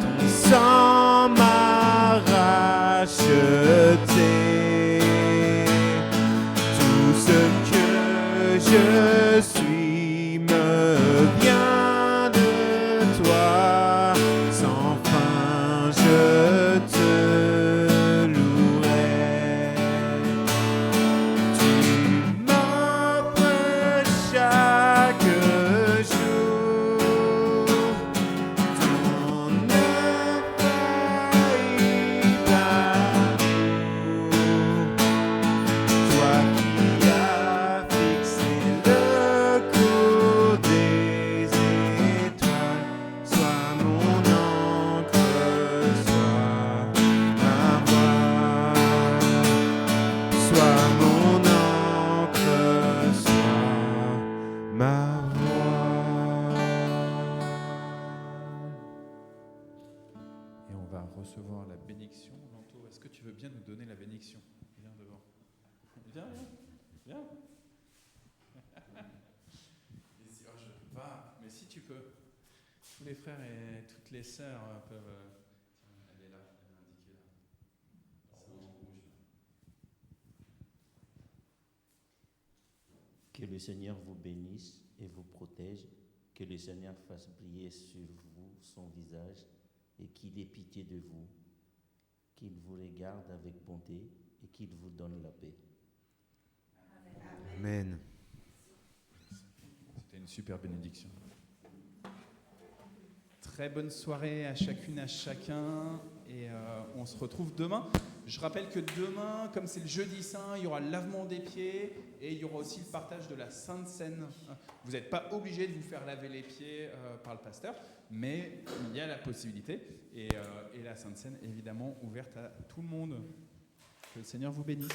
ton sang m'a racheté. Tout ce que je suis me vient de toi, sans fin je te louerai. Tu m'offres chaque jour ton infaillible amour. Toi qui as fixé le cours des étoiles, sois mon encre, sois ma voix. Sois mon encre, sois ma voix. Et on va recevoir la bénédiction. Lanto, est-ce que tu veux bien nous donner la bénédiction? Viens devant. Viens, viens, viens. Et si- oh, je peux pas, mais si tu peux. Tous les frères et toutes les sœurs peuvent. Tiens, elle est là, elle est indiquée là. En rouge. Que le Seigneur vous bénisse et vous protège, que le Seigneur fasse briller sur vous son visage et qu'il ait pitié de vous, qu'il vous regarde avec bonté et qu'il vous donne la paix. Amen. C'était une super bénédiction. Très bonne soirée à chacune, à chacun. Et on se retrouve demain. Je rappelle que demain, comme c'est le jeudi saint, il y aura le lavement des pieds et il y aura aussi le partage de la Sainte Seine. Vous n'êtes pas obligé de vous faire laver les pieds par le pasteur, mais il y a la possibilité. Et la Sainte Seine, évidemment, ouverte à tout le monde. Que le Seigneur vous bénisse.